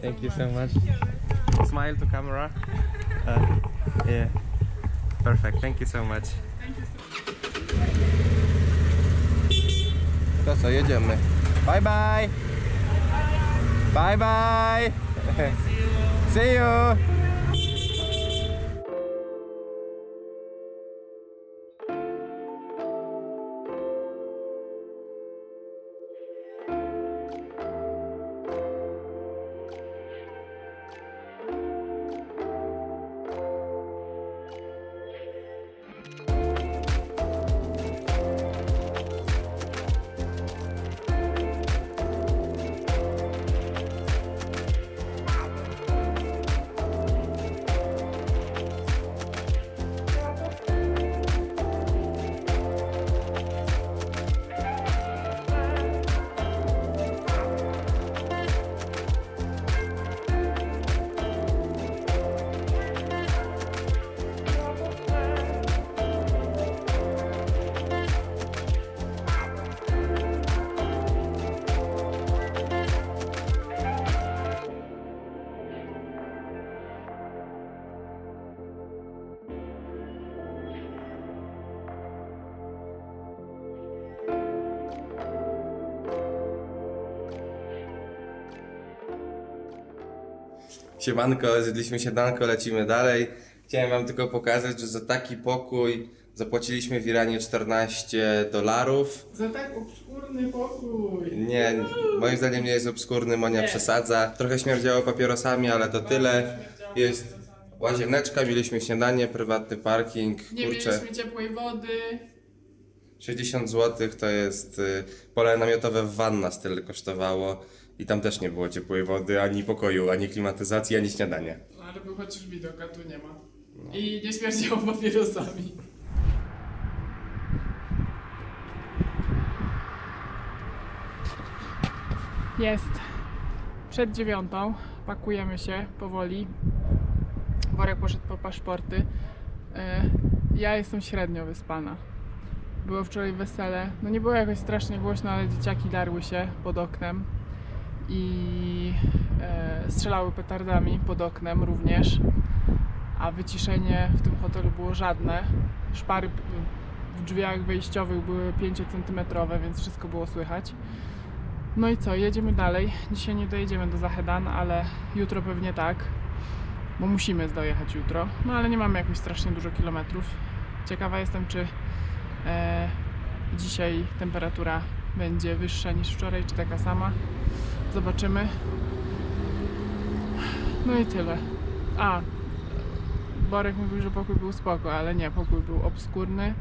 Thank you so much. Smile to camera. Yeah. Perfect. Thank you so much. To co, jedziemy. Bye bye. Bye bye. See you. Siemanko, zjedliśmy śniadanko, lecimy dalej. Chciałem wam tylko pokazać, że za taki pokój zapłaciliśmy w Iranie $14. Za tak obskurny pokój. Nie, moim zdaniem nie jest obskurny, Monia przesadza. Trochę śmierdziało papierosami, ale to tyle. Jest łazieneczka, mieliśmy śniadanie, prywatny parking. Nie mieliśmy ciepłej wody. 60 zł to jest pole namiotowe w Vanna tyle kosztowało. I tam też nie było ciepłej wody, ani pokoju, ani klimatyzacji, ani śniadania. No, ale był chociaż widok, a tu nie ma. I nie śmierdziało papierosami. Jest przed 9, pakujemy się powoli. Worek poszedł po paszporty. Ja jestem średnio wyspana. Było wczoraj wesele, no nie było jakoś strasznie głośno, ale dzieciaki darły się pod oknem i strzelały petardami pod oknem również, a wyciszenie w tym hotelu było żadne. Szpary w drzwiach wejściowych były 5-centymetrowe, więc wszystko było słychać. No i co, jedziemy dalej. Dzisiaj nie dojedziemy do Zahedan, ale jutro pewnie tak, bo musimy dojechać jutro. No ale nie mamy jakoś strasznie dużo kilometrów. Ciekawa jestem, czy dzisiaj temperatura będzie wyższa niż wczoraj, czy taka sama. Zobaczymy. No i tyle. Borek mówił, że pokój był spoko, ale nie, pokój był obskurny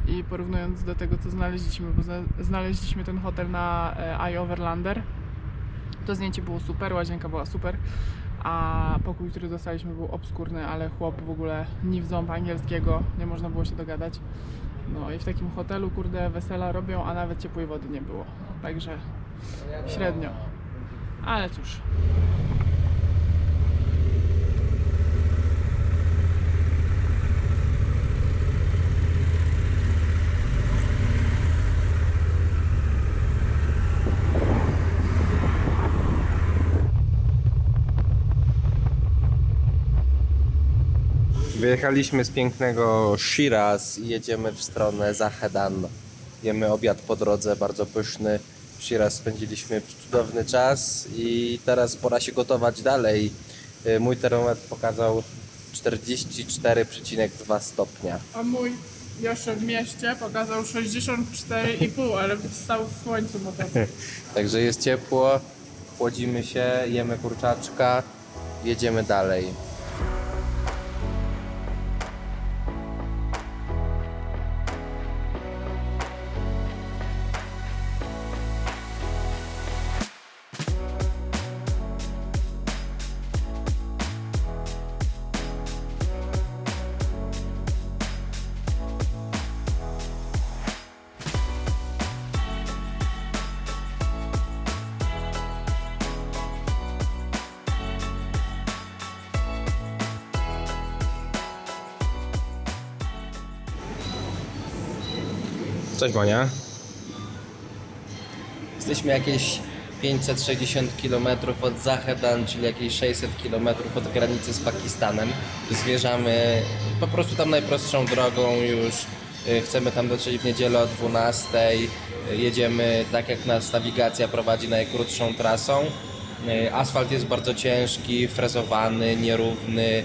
i porównując do tego, co znaleźliśmy, bo znaleźliśmy ten hotel na iOverlander, to zdjęcie było super, łazienka była super, a pokój, który dostaliśmy, był obskurny, ale chłop w ogóle ni w ząb angielskiego, nie można było się dogadać. No i w takim hotelu, kurde, wesela robią, a nawet ciepłej wody nie było, także średnio. Ale cóż. Wyjechaliśmy z pięknego Shiraz i jedziemy w stronę Zahedan. Jemy obiad po drodze, bardzo pyszny. W Shiraz spędziliśmy cudowny czas i teraz pora się gotować dalej. Mój termometr pokazał 44,2 stopnia. A mój jeszcze w mieście pokazał 64,5, ale stał w słońcu motocykl. Także jest ciepło, chłodzimy się, jemy kurczaczka, jedziemy dalej. Cześć Monia. Jesteśmy jakieś 560 km od Zahedan, czyli jakieś 600 km od granicy z Pakistanem. Zmierzamy po prostu tam najprostszą drogą już. Chcemy tam dotrzeć w niedzielę o 12. Jedziemy tak jak nas nawigacja prowadzi, najkrótszą trasą. Asfalt jest bardzo ciężki, frezowany, nierówny.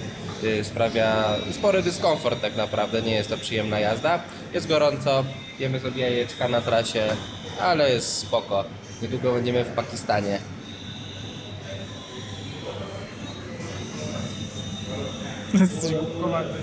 Sprawia spory dyskomfort tak naprawdę, nie jest to przyjemna jazda. Jest gorąco, jemy sobie jajeczka na trasie, ale jest spoko. Niedługo będziemy w Pakistanie. Jesteś głupkowaty.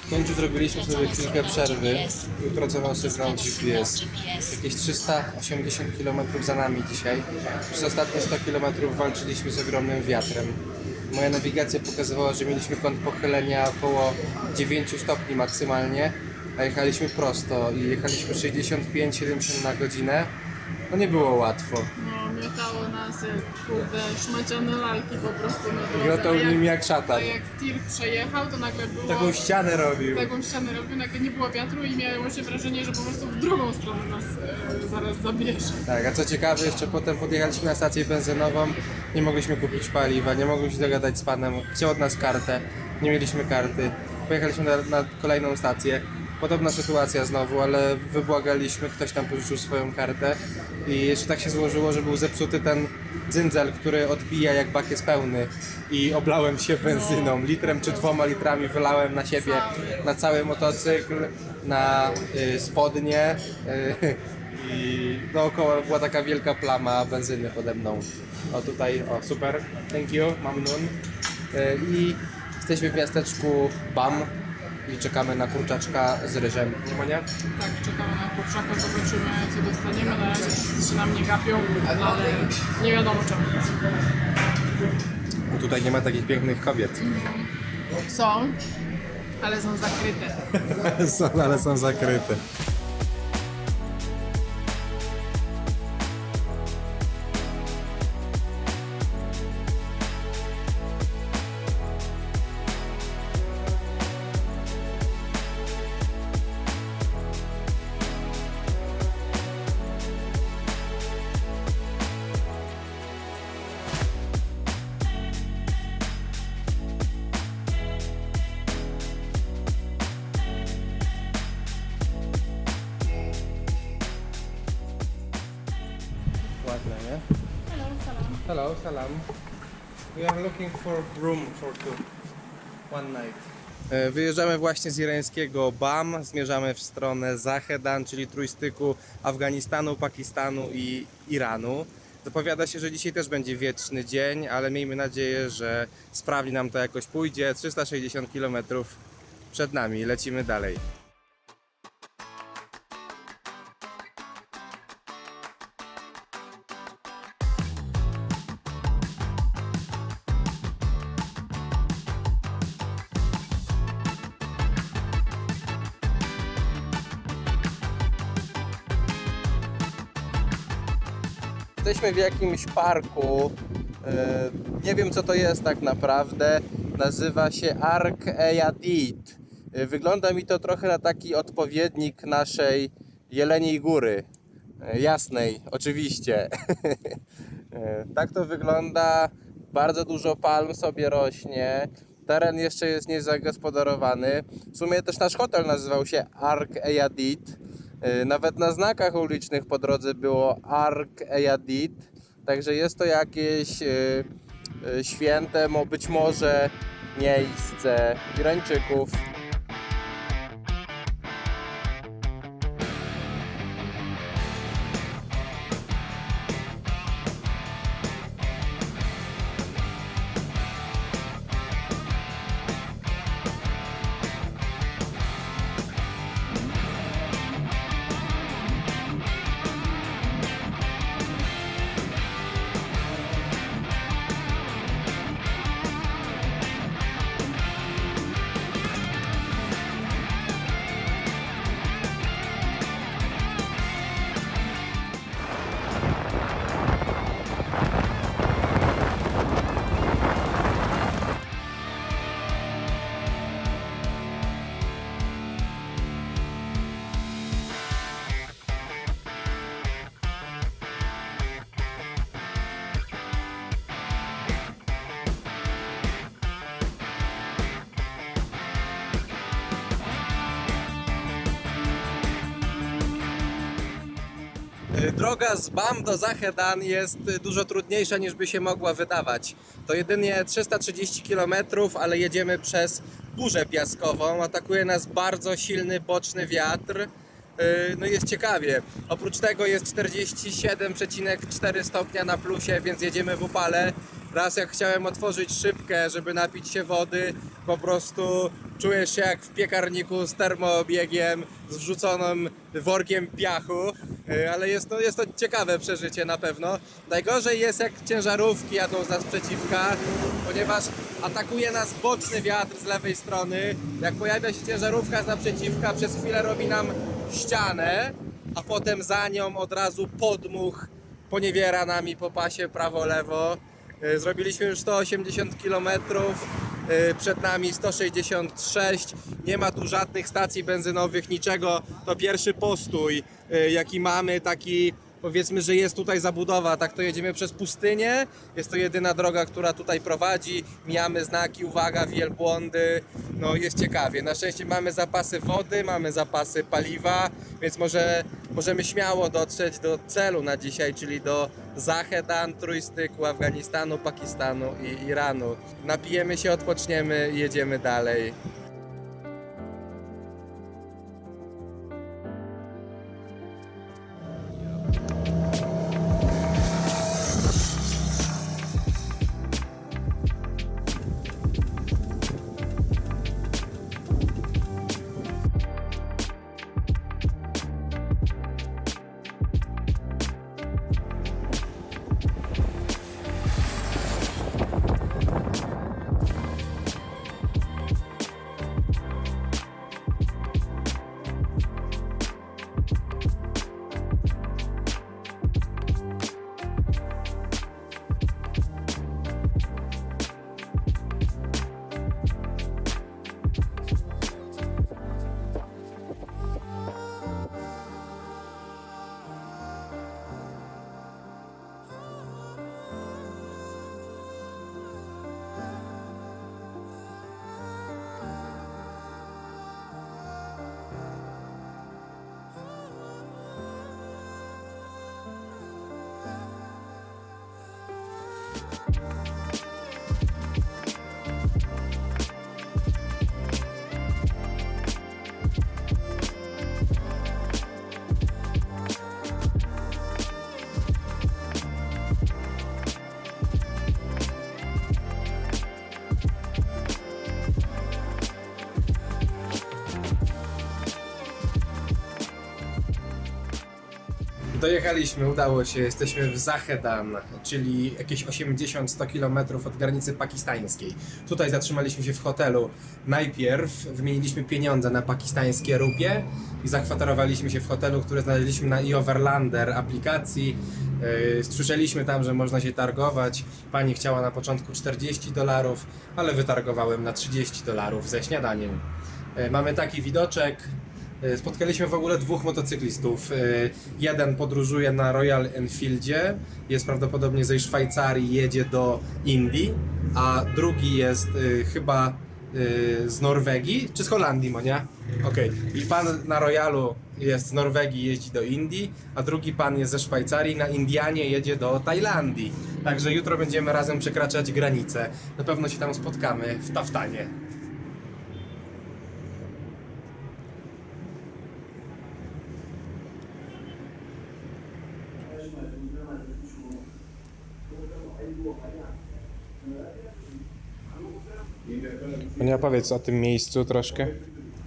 W końcu zrobiliśmy sobie chwilkę przerwy i pracował sygnał GPS. Jakieś 380 km za nami dzisiaj. Przez ostatnie 100 km walczyliśmy z ogromnym wiatrem. Moja nawigacja pokazywała, że mieliśmy kąt pochylenia około 9 stopni maksymalnie, a jechaliśmy prosto i jechaliśmy 65-70 na godzinę. No nie było łatwo. No, miotało nas jak kurde szmaciane lalki po prostu na drodze. Miotał nim jak A szatan. jak tir przejechał, to nagle było... Taką ścianę robił. Taką ścianę robił, nagle nie było wiatru i miało się wrażenie, że po prostu w drugą stronę nas zaraz zabierze. Tak, a co ciekawe, jeszcze potem podjechaliśmy na stację benzynową, nie mogliśmy kupić paliwa, nie mogliśmy się dogadać z panem, chciał od nas kartę, nie mieliśmy karty. Pojechaliśmy na kolejną stację, podobna sytuacja znowu, ale wybłagaliśmy, ktoś tam pożyczył swoją kartę i jeszcze tak się złożyło, że był zepsuty ten dzyndzel, który odbija jak bak jest pełny i oblałem się benzyną, litrem czy 2 litrami wylałem na siebie, na cały motocykl, na spodnie. I dookoła była taka wielka plama benzyny pode mną. O tutaj, o super, thank you, mamnun. I jesteśmy w miasteczku Bam i czekamy na kurczaczka z ryżem. Nie ma nie? Tak, czekamy na kurczaka, zobaczymy co dostaniemy. Na razie wszyscy się nam nie gapią, ale nie wiadomo czemu. Bo tutaj nie ma takich pięknych kobiet. Są, ale są zakryte. Ale są zakryte. Ładne, nie? Hello, salam. Hello, salam. We are looking for room for two. One night. Wyjeżdżamy właśnie z irańskiego Bam, zmierzamy w stronę Zahedan, czyli trójstyku Afganistanu, Pakistanu i Iranu. Zapowiada się, że dzisiaj też będzie wieczny dzień, ale miejmy nadzieję, że sprawnie nam to jakoś pójdzie. 360 km przed nami, lecimy dalej. Jesteśmy w jakimś parku, nie wiem co to jest tak naprawdę, nazywa się Ark Eyadid. Wygląda mi to trochę na taki odpowiednik naszej Jeleniej Góry, jasnej oczywiście. Tak to wygląda, bardzo dużo palm sobie rośnie, Teren jeszcze jest niezagospodarowany. W sumie też nasz hotel nazywał się Ark Eyadit. Nawet na znakach ulicznych po drodze było Ark Eyadit. Także jest to jakieś święte, być może miejsce Irańczyków. Droga z Bam do Zahedan jest dużo trudniejsza niż by się mogła wydawać. To jedynie 330 km, ale jedziemy przez burzę piaskową. Atakuje nas bardzo silny boczny wiatr. No jest ciekawie. Oprócz tego jest 47,4 stopnia na plusie, więc jedziemy w upale. Raz jak chciałem otworzyć szybkę, żeby napić się wody, po prostu czujesz się jak w piekarniku z termoobiegiem, z wrzuconym workiem piachu, ale jest to ciekawe przeżycie na pewno. Najgorzej jest jak ciężarówki jadą z nas przeciwka, ponieważ atakuje nas boczny wiatr z lewej strony. Jak pojawia się ciężarówka z naprzeciwka, przez chwilę robi nam ścianę, a potem za nią od razu podmuch poniewiera nami po pasie prawo-lewo. Zrobiliśmy już 180 km, przed nami 166, nie ma tu żadnych stacji benzynowych, niczego. To pierwszy postój, jaki mamy, taki powiedzmy, że jest tutaj zabudowa, tak to jedziemy przez pustynię, jest to jedyna droga, która tutaj prowadzi, mijamy znaki, uwaga, wielbłądy, no jest ciekawie. Na szczęście mamy zapasy wody, mamy zapasy paliwa, więc możemy śmiało dotrzeć do celu na dzisiaj, czyli do Zahedan, trójstyku Afganistanu, Pakistanu i Iranu. Napijemy się, odpoczniemy i jedziemy dalej. Dojechaliśmy, udało się, jesteśmy w Zahedan, czyli jakieś 80-100 km od granicy pakistańskiej. Tutaj zatrzymaliśmy się w hotelu. Najpierw wymieniliśmy pieniądze na pakistańskie rupie i zakwaterowaliśmy się w hotelu, który znaleźliśmy na iOverlander aplikacji. Słyszeliśmy tam, że można się targować. Pani chciała na początku $40, ale wytargowałem na $30 ze śniadaniem. Mamy taki widoczek. Spotkaliśmy w ogóle dwóch motocyklistów. Jeden podróżuje na Royal Enfieldzie, jest prawdopodobnie ze Szwajcarii, jedzie do Indii, a drugi jest chyba z Norwegii, czy z Holandii, Monia? Okej. I pan na Royalu jest z Norwegii, jeździ do Indii, a drugi pan jest ze Szwajcarii, na Indianie jedzie do Tajlandii. Także jutro będziemy razem przekraczać granicę. Na pewno się tam spotkamy w Taftanie. Monia, powiedz o tym miejscu troszkę.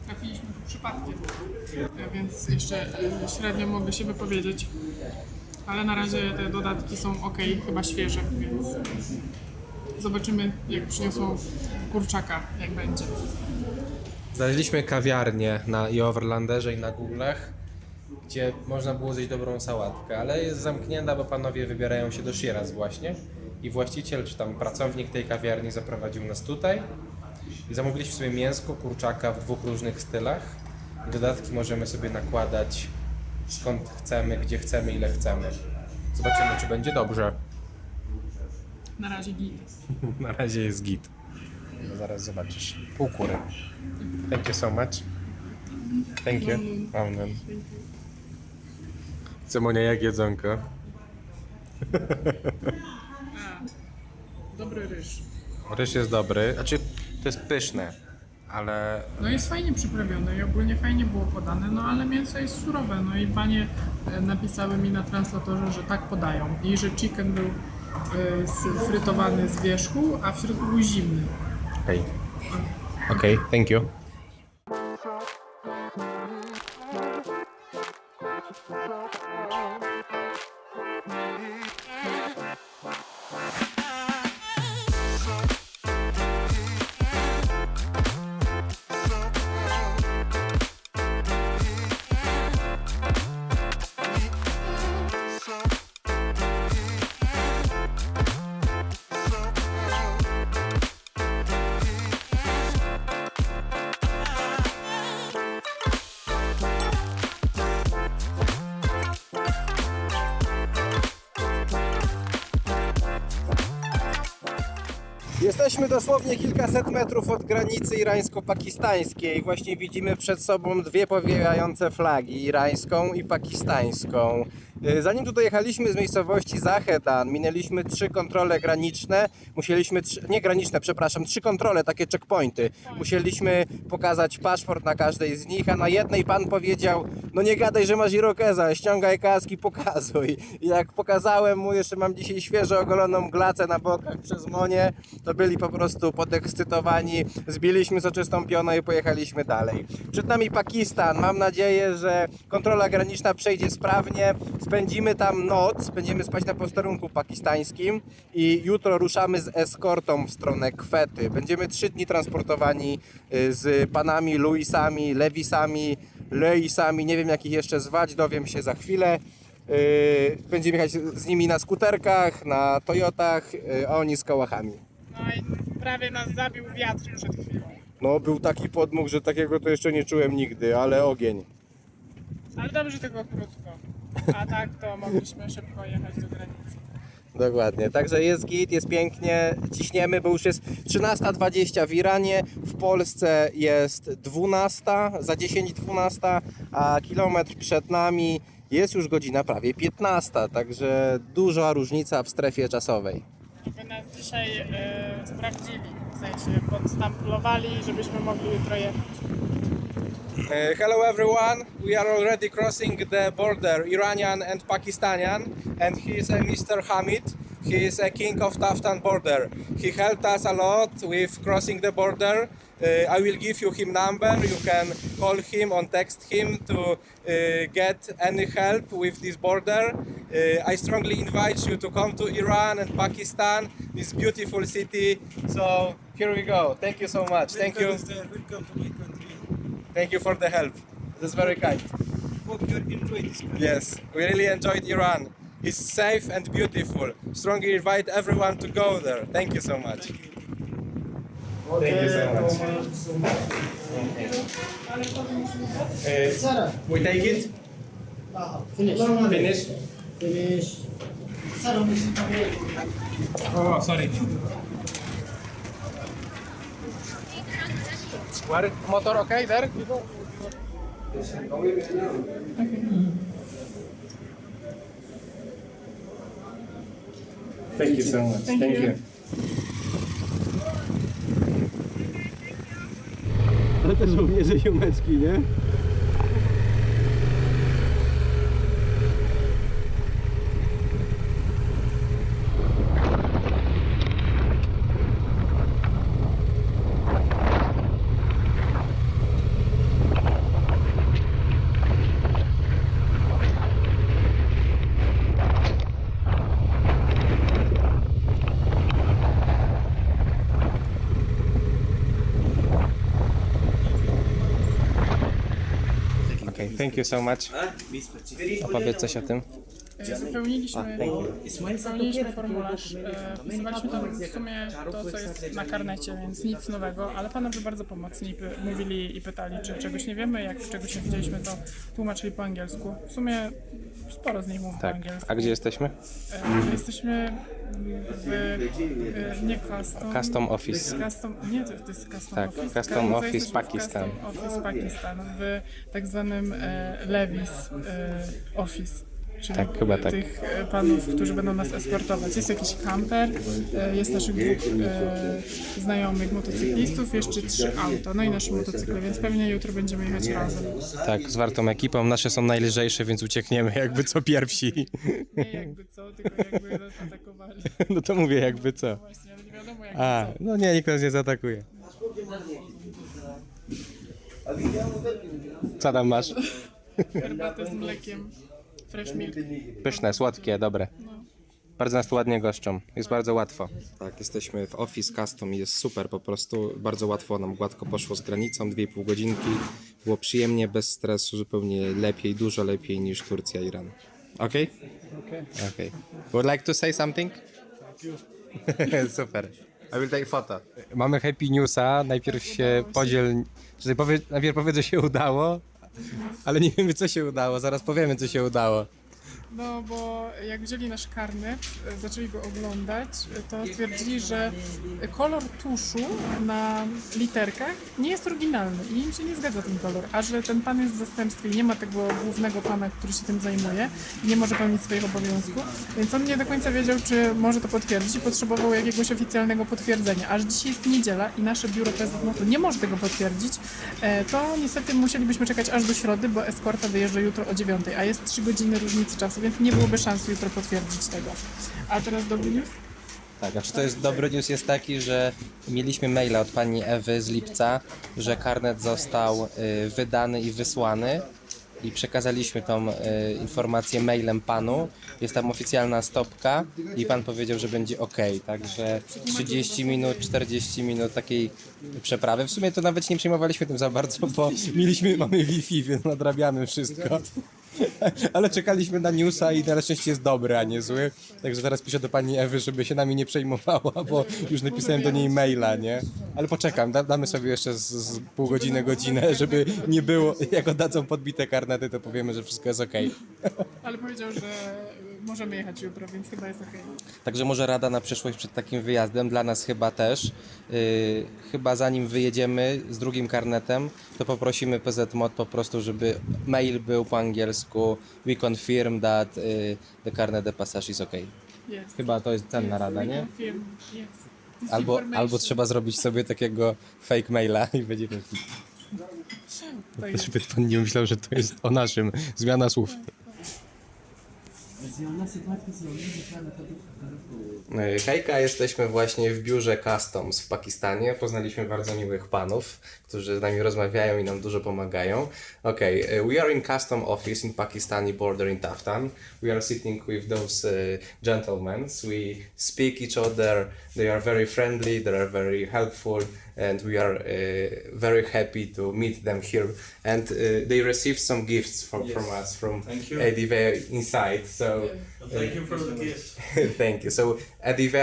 Trafiliśmy tu przypadkiem, więc jeszcze średnio mogę się wypowiedzieć. Ale na razie te dodatki są ok, chyba świeże, więc zobaczymy, jak przyniosą kurczaka, jak będzie. Znaleźliśmy kawiarnię i Overlanderze i na Google'ach, gdzie można było zjeść dobrą sałatkę, ale jest zamknięta, bo panowie wybierają się do Shiraz właśnie i właściciel czy tam pracownik tej kawiarni zaprowadził nas tutaj i zamówiliśmy sobie mięsko, kurczaka w dwóch różnych stylach i dodatki możemy sobie nakładać skąd chcemy, gdzie chcemy, ile chcemy. Zobaczymy, czy będzie dobrze. Na razie git. Na razie jest git. No zaraz zobaczysz. Pół kury. Thank you so much. Thank you. Co, Monia, jak jedzonko? Dobry ryż. Ryż jest dobry, znaczy to jest pyszne, ale No jest fajnie przyprawione i ogólnie fajnie było podane, no ale mięso jest surowe, no i panie napisały mi na translatorze, że tak podają i że chicken był frytowany z wierzchu, a w środku był zimny. Okej, thank you. Jesteśmy dosłownie kilkaset metrów od granicy irańsko-pakistańskiej. Właśnie widzimy przed sobą dwie powiewające flagi, irańską i pakistańską. Zanim tu dojechaliśmy z miejscowości Zahedan, minęliśmy 3 kontrole graniczne. Trzy kontrole, takie checkpointy. Musieliśmy pokazać paszport na każdej z nich, a na jednej pan powiedział: no nie gadaj, że masz irokeza, ściągaj kask i pokazuj. I jak pokazałem mu, jeszcze mam dzisiaj świeżo ogoloną glacę na bokach przez Monię, to byli po prostu podekscytowani. Zbiliśmy soczystą pionę i pojechaliśmy dalej. Przed nami Pakistan. Mam nadzieję, że kontrola graniczna przejdzie sprawnie. Spędzimy tam noc, będziemy spać na posterunku pakistańskim i jutro ruszamy z eskortą w stronę Kwety. Będziemy 3 dni transportowani z panami Louisami, Lewisami, Leisami, nie wiem jak ich jeszcze zwać, dowiem się za chwilę. Będziemy jechać z nimi na skuterkach, na Toyotach, a oni z kałachami. No i prawie nas zabił wiatr przed chwilą. No był taki podmuch, że takiego to jeszcze nie czułem nigdy, ale ogień. Ale dobrze tylko krótko. A tak to mogliśmy szybko jechać do granicy. Dokładnie, także jest git, jest pięknie, ciśniemy, bo już jest 13:20 w Iranie, w Polsce jest 12, za 10:12, a kilometr przed nami jest już godzina prawie 15, także duża różnica w strefie czasowej. Żeby nas dzisiaj sprawdzili, w sensie podstamplowali, żebyśmy mogli jutro jechać. Hello everyone, we are already crossing the border, Iranian and Pakistanian, and he is Mr. Hamid. He is a king of Taftan border. He helped us a lot with crossing the border. I will give you him number. You can call him or text him to get any help with this border. I strongly invite you to come to Iran and Pakistan, this beautiful city. So here we go. Thank you so much. Thank you. Welcome to my country. Thank you for the help. That's very kind. Hope you enjoy this country. Yes, we really enjoyed Iran. It's safe and beautiful. Strongly invite everyone to go there. Thank you so much. Thank you so much. We take it? Finish. Finish? Finish. Sir, Oh, sorry. Where? Motor okay there? Thank you so much. Thank you. Ale też żołnierze ziomeczki, nie? Okay, thank you so much. Opowiedz coś o tym. Wypełniliśmy formularz, wpisywaliśmy tam w sumie to, co jest na karnecie, więc nic nowego, ale panowie bardzo pomocni mówili i pytali, czy czegoś nie wiemy, jak czegoś nie wiedzieliśmy, to tłumaczyli po angielsku. W sumie sporo z nich mówi po Tak. angielsku. A gdzie jesteśmy? Jesteśmy nie Custom Office. Nie, to jest Custom Tak, Office. Custom To Office jesteśmy w Pakistan. Custom Office Pakistan, w tak zwanym Levis Office. Czyli Tak, chyba tak. tych panów, którzy będą nas eskortować. Jest jakiś kamper, jest naszych dwóch znajomych motocyklistów, jeszcze 3 auta, no i nasze motocykle, więc pewnie jutro będziemy jechać razem. Tak, z wartą ekipą. Nasze są najlżejsze, więc uciekniemy jakby co pierwsi. Nie jakby co, tylko jakby nas atakowali. No to mówię jakby co. Właśnie, ale nie wiadomo jakby A, co. no nie, nikt nas nie zaatakuje. Co tam masz? Herbatę z mlekiem, fresh milk. Pyszne, słodkie, dobre. Bardzo nas tu ładnie goszczą. Jest bardzo łatwo. Tak, jesteśmy w Office Custom i jest super po prostu. Bardzo łatwo nam gładko poszło z granicą, 2,5 godzinki. Było przyjemnie, bez stresu, zupełnie lepiej, dużo lepiej niż Turcja, Iran. Okay? Okay. Would like to say something? Super. I will take photo. Mamy happy newsa. Najpierw się podziel... Czyli najpierw powiedz, że się udało, ale nie wiemy, co się udało. Zaraz powiemy, co się udało. No bo jak wzięli nasz karnet, zaczęli go oglądać, to stwierdzili, że kolor tuszu na literkach nie jest oryginalny i im się nie zgadza ten kolor, a że ten pan jest w zastępstwie i nie ma tego głównego pana, który się tym zajmuje i nie może pełnić swoich obowiązków, więc on nie do końca wiedział, czy może to potwierdzić i potrzebował jakiegoś oficjalnego potwierdzenia. Aż dzisiaj jest niedziela i nasze biuro PZM nie może tego potwierdzić, to niestety musielibyśmy czekać aż do środy, bo eskorta wyjeżdża jutro o 9, a jest 3 godziny różnicy czasu, więc nie byłoby szans jutro potwierdzić tego. A teraz dobry news? Tak, a czy to jest dobry news jest taki, że mieliśmy maila od pani Ewy z lipca, że karnet został wydany i wysłany i przekazaliśmy tą informację mailem panu. Jest tam oficjalna stopka i pan powiedział, że będzie ok, także 30 minut, 40 minut takiej przeprawy. W sumie to nawet nie przejmowaliśmy tym za bardzo, bo mamy Wi-Fi, więc nadrabiamy wszystko. Ale czekaliśmy na newsa i na szczęście jest dobry, a nie zły. Także teraz piszę do pani Ewy, żeby się nami nie przejmowała, bo już napisałem do niej maila, nie? Ale poczekam, damy sobie jeszcze z pół godziny, godzinę, żeby nie było, jak oddadzą podbite karnety, to powiemy, że wszystko jest okej. Ale powiedział, że możemy jechać jutro, więc chyba jest okej. Także może rada na przyszłość przed takim wyjazdem, dla nas chyba też. Chyba zanim wyjedziemy z drugim karnetem, to poprosimy PZMOD po prostu, żeby mail był po angielsku. We confirm that the carnet de passage is okay. Jest. Chyba to jest cenna rada, nie? Film. Jest. This Albo information. trzeba zrobić sobie takiego fake maila i będzie To jest. Żeby pan nie myślał, że to jest o naszym. Zmiana słów. Hejka, jesteśmy właśnie w biurze Customs w Pakistanie. Poznaliśmy bardzo miłych panów, którzy z nami rozmawiają i nam dużo pomagają. Okay, we are in custom office in Pakistani border in Taftan. We are sitting with those gentlemen. We speak each other. They are very friendly, they are very helpful, and we are very happy to meet them here. And they received some gifts from us, from Thank you. ADV inside. So So Thank you for the gift. thank you. So ADV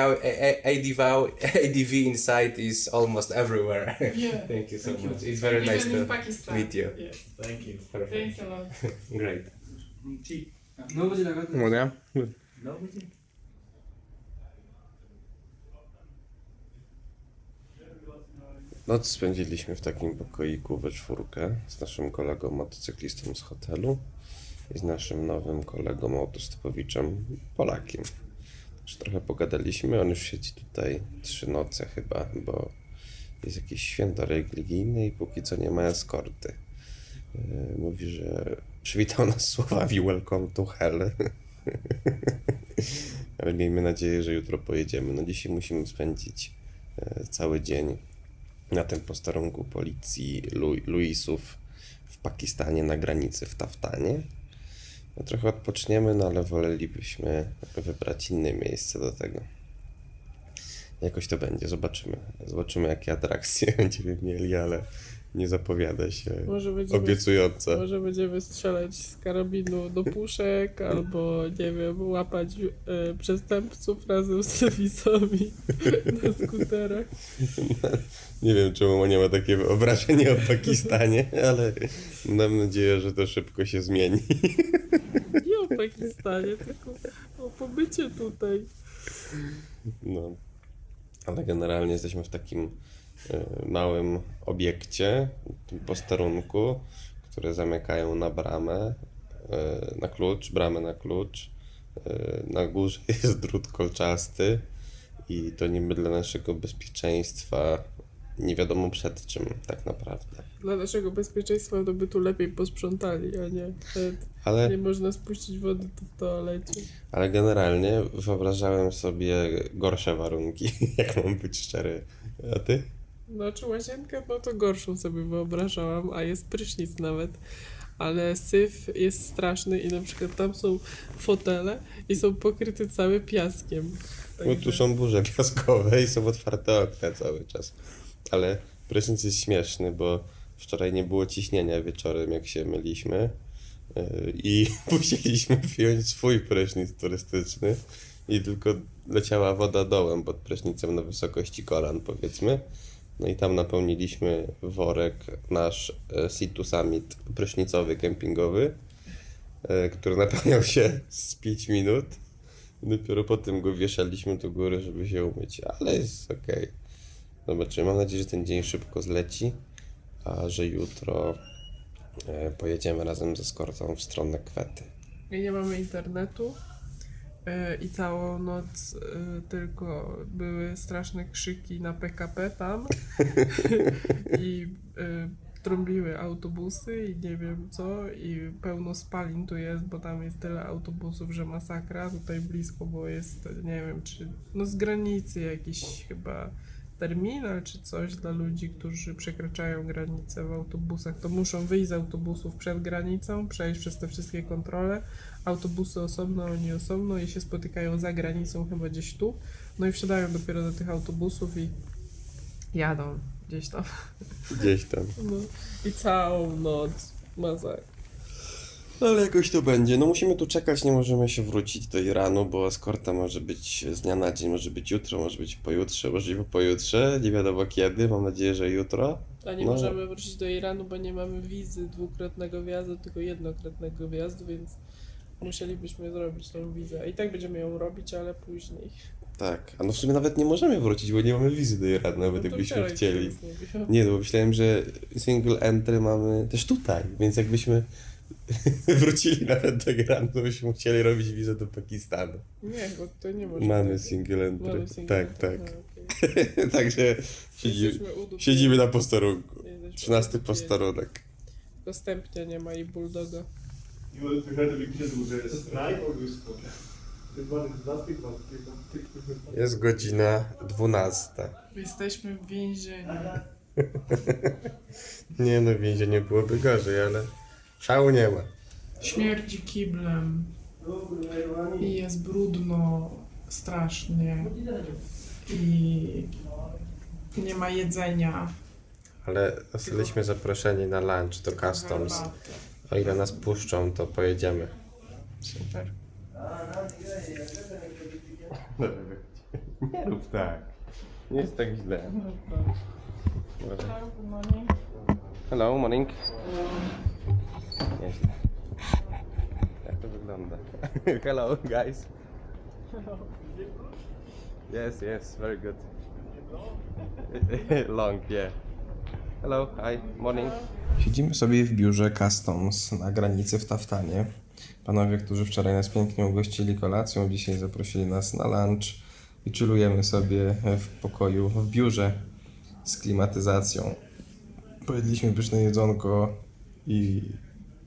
inside is almost everywhere. Yeah. Thank you so much. It's very nice Even in to Pakistan. meet you. Yes. Thank you. Perfect. Thanks a lot. Great. Nobody like that. No, yeah. Nobody. Noc spędziliśmy w takim pokoiku we czwórkę z naszym kolegą motocyklistą z hotelu i z naszym nowym kolegą autostopowiczem, Polakiem. Także trochę pogadaliśmy, on już siedzi tutaj 3 noce chyba, bo jest jakieś święto religijne i póki co nie ma eskorty. Mówi, że przywitał nas słowami welcome to hell. Ale miejmy nadzieję, że jutro pojedziemy. No dzisiaj musimy spędzić cały dzień na tym posterunku policji Luisów w Pakistanie na granicy w Taftanie. No, trochę odpoczniemy, no ale wolelibyśmy wybrać inne miejsce do tego. Jakoś to będzie, zobaczymy. Zobaczymy, jakie atrakcje będziemy mieli, ale nie zapowiada się Może będziemy- obiecująco. Może będziemy strzelać z karabinu do puszek, albo nie wiem, łapać przestępców razem z lewisami na skuterach. Nie wiem, czemu nie ma takie wyobrażenie o Pakistanie, ale mam nadzieję, że to szybko się zmieni. Nie o Pakistanie, tylko o pobycie tutaj. No. Ale generalnie jesteśmy w takim małym obiekcie, tym posterunku, które zamykają na bramę, na klucz, bramę na klucz. Na górze jest drut kolczasty i to niby dla naszego bezpieczeństwa nie wiadomo przed czym tak naprawdę. Dla naszego bezpieczeństwa to by tu lepiej posprzątali, a nie Ale nie można spuścić wody tu w toalecie. Ale generalnie wyobrażałem sobie gorsze warunki, jak mam być szczery. A ty? Znaczy łazienkę, no to gorszą sobie wyobrażałam, a jest prysznic nawet. Ale syf jest straszny i na przykład tam są fotele i są pokryte całe piaskiem. Bo tu są burze piaskowe i są otwarte okna cały czas. Ale prysznic jest śmieszny, bo wczoraj nie było ciśnienia wieczorem, jak się myliśmy. I musieliśmy wziąć swój prysznic turystyczny i tylko leciała woda dołem pod prysznicem na wysokości kolan, powiedzmy. No i tam napełniliśmy worek nasz Sea2 Summit prysznicowy, kempingowy, który napełniał się z 5 minut. Dopiero potem go wieszaliśmy do góry, żeby się umyć, ale jest okej. Zobaczymy, mam nadzieję, że ten dzień szybko zleci, a że jutro pojedziemy razem ze eskortą w stronę Kwety. I nie mamy internetu i całą noc tylko były straszne krzyki na PKP tam i trąbiły autobusy i nie wiem co i pełno spalin tu jest, bo tam jest tyle autobusów, że masakra. Tutaj blisko, bo jest, nie wiem czy, no z granicy jakiś chyba terminal czy coś dla ludzi, którzy przekraczają granicę w autobusach, to muszą wyjść z autobusów przed granicą, przejść przez te wszystkie kontrole, autobusy osobno, oni osobno i się spotykają za granicą chyba gdzieś tu, no i wsiadają dopiero do tych autobusów i jadą gdzieś tam. Gdzieś tam. No i całą noc masakra. Ale jakoś to będzie. No musimy tu czekać, nie możemy się wrócić do Iranu, bo eskorta może być z dnia na dzień, może być jutro, może być pojutrze, możliwe pojutrze, nie wiadomo kiedy, mam nadzieję, że jutro. A nie No. możemy wrócić do Iranu, bo nie mamy wizy dwukrotnego wjazdu, tylko jednokrotnego wjazdu, więc musielibyśmy zrobić tą wizę. I tak będziemy ją robić, ale później. Tak, a no w sumie nawet nie możemy wrócić, bo nie mamy wizy do Iranu, nawet No to jakbyśmy wczoraj chcieli. się mówiło. Nie, no bo myślałem, że single entry mamy też tutaj, więc jakbyśmy wrócili nawet do Iranu, to byśmy musieli robić wizę do Pakistanu. Nie, bo to nie możemy. Mamy single entry. Mamy single Tak, entry. tak. A, okej. Także Jesteśmy udupeni. siedzimy na posterunku. Jesteśmy 13 udupeni. posterunek. Tylko stępnia nie ma i bulldoga. You want to hear the big news with the strike or this one? This one is plastic, but Jest godzina 12. Jesteśmy w więzieniu. Nie no, w więzieniu byłoby gorzej, ale szału nie ma. Śmierdzi kiblem. I jest brudno strasznie. I nie ma jedzenia. Ale zostaliśmy zaproszeni na lunch do Customs. Herbaty. O ile nas puszczą, to pojedziemy. Super. Nie rób tak. Nie jest tak źle. Good morning. Hello, morning. Nieźle. Jak to wygląda? Hello, guys. Yes, very good. Long, yeah. Hello, hi, morning. Siedzimy sobie w biurze Customs na granicy w Taftanie. Panowie, którzy wczoraj nas pięknie ugościli kolacją, dzisiaj zaprosili nas na lunch i chillujemy sobie w pokoju, w biurze z klimatyzacją. Pojedliśmy pyszne jedzonko i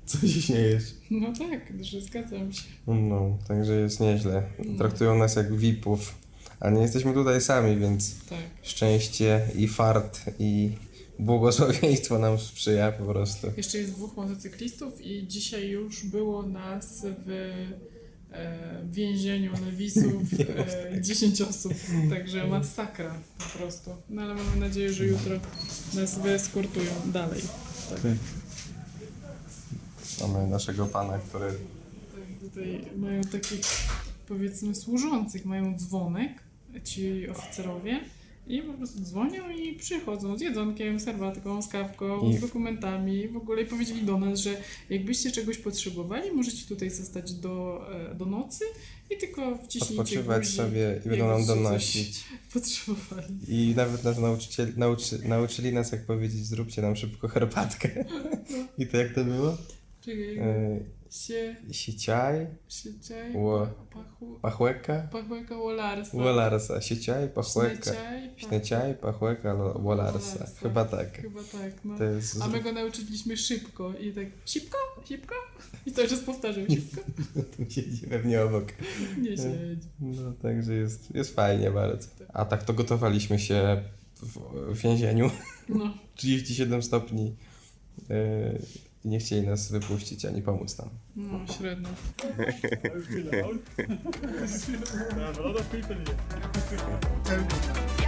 co się śmiejesz? No tak, że zgadzam się. No, także jest nieźle. Traktują nas jak VIP-ów, a nie jesteśmy tutaj sami, więc Tak. szczęście i fart i błogosławieństwo nam sprzyja po prostu. Jeszcze jest 2 motocyklistów i dzisiaj już było nas w więzieniu Lewisów 10 osób, także masakra po prostu. No ale mamy nadzieję, że jutro nas wyeskortują dalej. Tak. Mamy naszego pana, który Tutaj mają takich, powiedzmy, służących, mają dzwonek, ci oficerowie, i po prostu dzwonią i przychodzą z jedzonkiem, z herbatką, z kawką, I- z dokumentami. W ogóle powiedzieli do nas, że jakbyście czegoś potrzebowali, możecie tutaj zostać do nocy i tylko wciśnijcie odpoczywać guzik, sobie i będą nam jakbyście coś donosić. potrzebowali. I nawet nas nauczyli nas, jak powiedzieć, zróbcie nam szybko herbatkę. I to jak to było? Czekaj, się, Siciaj, sieciaj, Ło- pachłeka, pachłeka łolarsa. wolarsa. Siciaj, pachłeka. Śneciaj, Śneciaj, pachłeka, wolarsa. Wolarsa. Chyba tak. Chyba tak, no. To jest... A my go nauczyliśmy szybko i tak szybko, szybko i cały czas powtarzał szybko. Siedzi pewnie obok. Nie siedzi. No, także jest fajnie bardzo. A tak to gotowaliśmy się w więzieniu. No. 37 stopni. I nie chcieli nas wypuścić ani pomóc nam. No, średnio. I feel old. I have a lot of people here. Tell me.